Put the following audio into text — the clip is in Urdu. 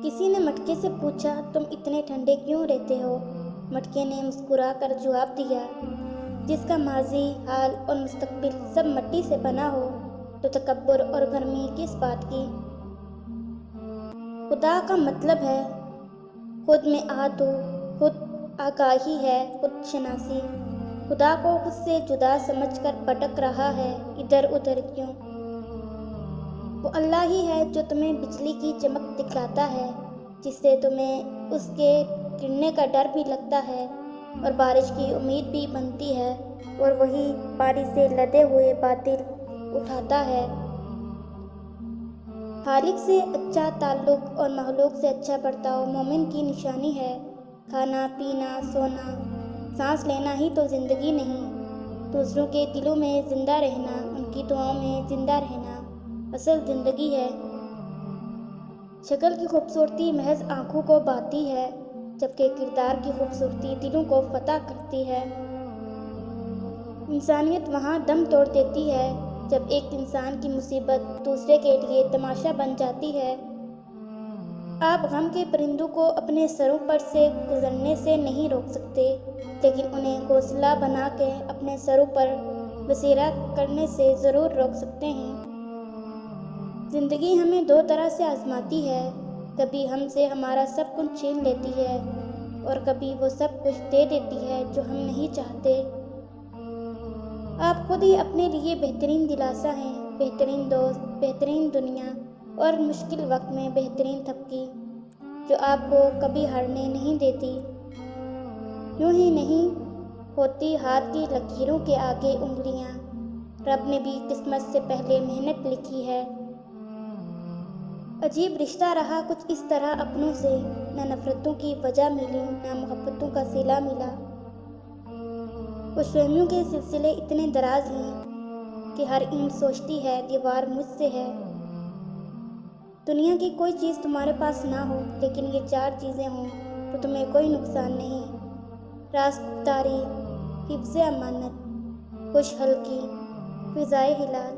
کسی نے مٹکے سے پوچھا، تم اتنے ٹھنڈے کیوں رہتے ہو؟ مٹکے نے مسکرا کر جواب دیا، جس کا ماضی، حال اور مستقبل سب مٹی سے بنا ہو تو تکبر اور گرمی کس بات کی؟ خدا کا مطلب ہے خود میں آہت ہو، خود آگاہی ہے، خود شناسی۔ خدا کو خود سے جدا سمجھ کر بھٹک رہا ہے ادھر ادھر کیوں؟ وہ اللہ ہی ہے جو تمہیں بجلی کی چمک دکھلاتا ہے، جس سے تمہیں اس کے گرنے کا ڈر بھی لگتا ہے اور بارش کی امید بھی بنتی ہے، اور وہی پانی سے لدے ہوئے بادل اٹھاتا ہے۔ خالق سے اچھا تعلق اور مخلوق سے اچھا برتاؤ مومن کی نشانی ہے۔ کھانا پینا سونا سانس لینا ہی تو زندگی نہیں، دوسروں کے دلوں میں زندہ رہنا، ان کی دعاؤں میں زندہ رہنا اصل زندگی ہے۔ شکل کی خوبصورتی محض آنکھوں کو بھاتی ہے، جبکہ کردار کی خوبصورتی دلوں کو فتح کرتی ہے۔ انسانیت وہاں دم توڑ دیتی ہے جب ایک انسان کی مصیبت دوسرے کے لیے تماشا بن جاتی ہے۔ آپ غم کے پرندوں کو اپنے سروں پر سے گزرنے سے نہیں روک سکتے، لیکن انہیں گھونسلہ بنا کے اپنے سروں پر بسیرا کرنے سے ضرور روک سکتے ہیں۔ زندگی ہمیں دو طرح سے آزماتی ہے، کبھی ہم سے ہمارا سب کچھ چھین لیتی ہے اور کبھی وہ سب کچھ دے دیتی ہے جو ہم نہیں چاہتے۔ آپ خود ہی اپنے لیے بہترین دلاسا ہیں، بہترین دوست، بہترین دنیا اور مشکل وقت میں بہترین تھپکی، جو آپ کو کبھی ہارنے نہیں دیتی۔ یوں ہی نہیں ہوتی ہاتھ کی لکیروں کے آگے انگلیاں، رب نے بھی قسمت سے پہلے محنت لکھی ہے۔ عجیب رشتہ رہا کچھ اس طرح اپنوں سے، نہ نفرتوں کی وجہ ملی نہ محبتوں کا صلہ ملا۔ خوش فہمیوں کے سلسلے اتنے دراز ہیں کہ ہر اینٹ سوچتی ہے دیوار مجھ سے ہے۔ دنیا کی کوئی چیز تمہارے پاس نہ ہو لیکن یہ چار چیزیں ہوں تو تمہیں کوئی نقصان نہیں: راست گفتاری، حفظ امانت، خوش حلقی، فضائے ہلال۔